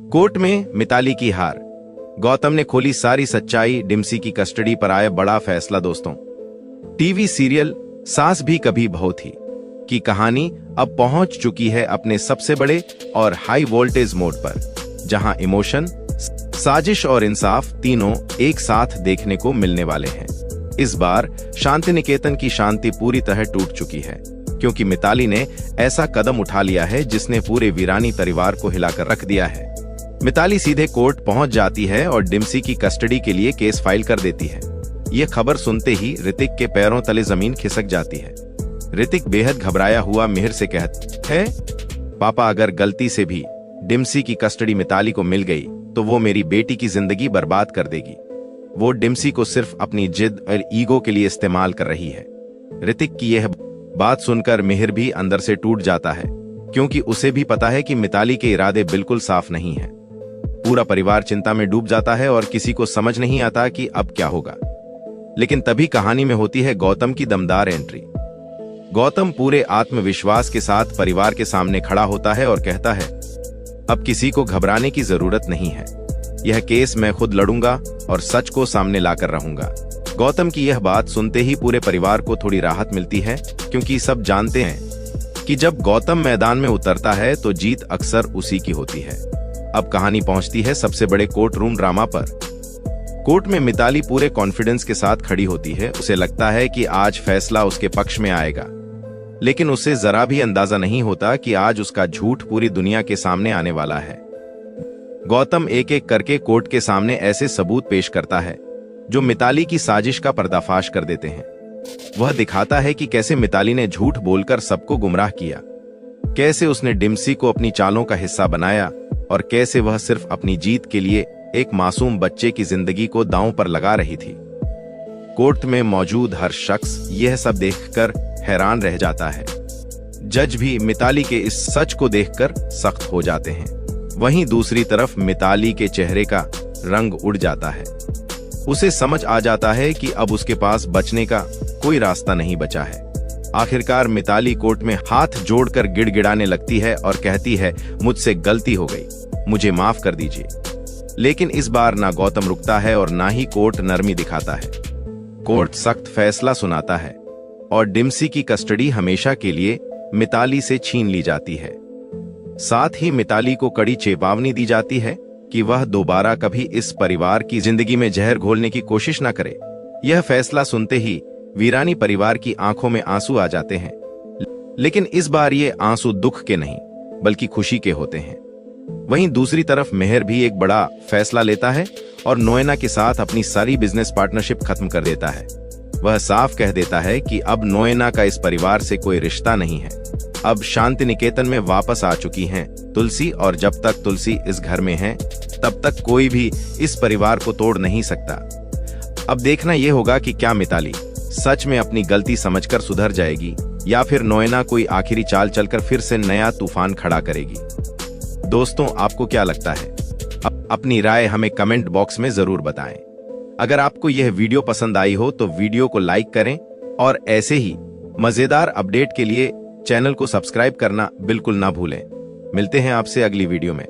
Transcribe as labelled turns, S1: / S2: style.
S1: Court में मिताली की हार। गौतम ने खोली सारी सच्चाई। डिम्सी की कस्टडी पर आया बड़ा फैसला। दोस्तों, टीवी सीरियल सास भी कभी बहू थी की कहानी अब पहुंच चुकी है अपने सबसे बड़े और हाई वोल्टेज मोड पर, जहां इमोशन, साजिश और इंसाफ तीनों एक साथ देखने को मिलने वाले हैं। इस बार शांति निकेतन की शांति पूरी तरह टूट चुकी है, क्योंकि मिताली ने ऐसा कदम उठा लिया है जिसने पूरे वीरानी परिवार को हिलाकर रख दिया है। मिताली सीधे कोर्ट पहुंच जाती है और डिम्सी की कस्टडी के लिए केस फाइल कर देती है। ये खबर सुनते ही ऋतिक के पैरों तले जमीन खिसक जाती है। ऋतिक बेहद घबराया हुआ मिहिर से कहता है, पापा, अगर गलती से भी डिम्सी की कस्टडी मिताली को मिल गई तो वो मेरी बेटी की जिंदगी बर्बाद कर देगी। वो डिम्सी को सिर्फ अपनी जिद और ईगो के लिए इस्तेमाल कर रही है। ऋतिक की यह बात सुनकर मिहिर भी अंदर से टूट जाता है, क्योंकि उसे भी पता है कि मिताली के इरादे बिल्कुल साफ नहीं हैं। पूरा परिवार चिंता में डूब जाता है और किसी को समझ नहीं आता कि अब क्या होगा। लेकिन तभी कहानी में होती है गौतम की दमदार एंट्री। गौतम पूरे आत्मविश्वास के साथ परिवार के सामने खड़ा होता है और कहता है, अब किसी को घबराने की जरूरत नहीं है। यह केस मैं खुद लड़ूंगा और सच को सामने लाकर रहूंगा। गौतम की यह बात सुनते ही पूरे परिवार को थोड़ी राहत मिलती है, क्योंकि सब जानते हैं कि जब गौतम मैदान में उतरता है तो जीत अक्सर उसी की होती है। अब कहानी पहुंचती है सबसे बड़े कोर्ट रूम ड्रामा पर। कोर्ट में मिताली पूरे कॉन्फिडेंस के साथ खड़ी होती है। उसे लगता है कि आज फैसला उसके पक्ष में आएगा, लेकिन उसे जरा भी अंदाजा नहीं होता कि आज उसका झूठ पूरी दुनिया के सामने आने वाला है। गौतम एक एक करके कोर्ट के सामने ऐसे सबूत पेश करता है जो मिताली की साजिश का पर्दाफाश कर देते हैं। वह दिखाता है कि कैसे मिताली ने झूठ बोलकर सबको गुमराह किया, कैसे उसने डिम्सी को अपनी चालों का हिस्सा बनाया और कैसे वह सिर्फ अपनी जीत के लिए एक मासूम बच्चे की जिंदगी को दांव पर लगा रही थी। कोर्ट में मौजूद हर शख्स यह सब देखकर हैरान रह जाता है। जज भी मिताली के इस सच को देखकर सख्त हो जाते हैं। वहीं दूसरी तरफ मिताली के चेहरे का रंग उड़ जाता है। उसे समझ आ जाता है कि अब उसके पास बचने का कोई रास्ता नहीं बचा है। आखिरकार मिताली कोर्ट में हाथ जोड़कर गिड़गिड़ाने लगती है और कहती है, मुझसे गलती हो गई, मुझे माफ कर दीजिए। लेकिन इस बार ना गौतम रुकता है और ना ही कोर्ट नरमी दिखाता है। कोर्ट सख्त फैसला सुनाता है और डिम्सी की कस्टडी हमेशा के लिए मिताली से छीन ली जाती है। साथ ही मिताली को कड़ी चेतावनी दी जाती है कि वह दोबारा कभी इस परिवार की जिंदगी में जहर घोलने की कोशिश न करे। यह फैसला सुनते ही वीरानी परिवार की आंखों में आंसू आ जाते हैं, लेकिन इस बार ये आंसू दुख के नहीं बल्कि खुशी के होते हैं। वहीं दूसरी तरफ मिहिर भी एक बड़ा फैसला लेता है और नोएना के साथ अपनी सारी बिजनेस पार्टनरशिप खत्म कर देता है। वह साफ कह देता है कि अब नोएना का इस परिवार से कोई रिश्ता नहीं है। अब शांति निकेतन में वापस आ चुकी हैं तुलसी, और जब तक तुलसी इस घर में है तब तक कोई भी इस परिवार को तोड़ नहीं सकता। अब देखना यह होगा कि क्या मिताली सच में अपनी गलती समझकर सुधर जाएगी या फिर नोएना कोई आखिरी चाल चलकर फिर से नया तूफान खड़ा करेगी। दोस्तों, आपको क्या लगता है? अपनी राय हमें कमेंट बॉक्स में जरूर बताएं। अगर आपको यह वीडियो पसंद आई हो तो वीडियो को लाइक करें और ऐसे ही मजेदार अपडेट के लिए चैनल को सब्सक्राइब करना बिल्कुल ना भूलें। मिलते हैं आपसे अगली वीडियो में।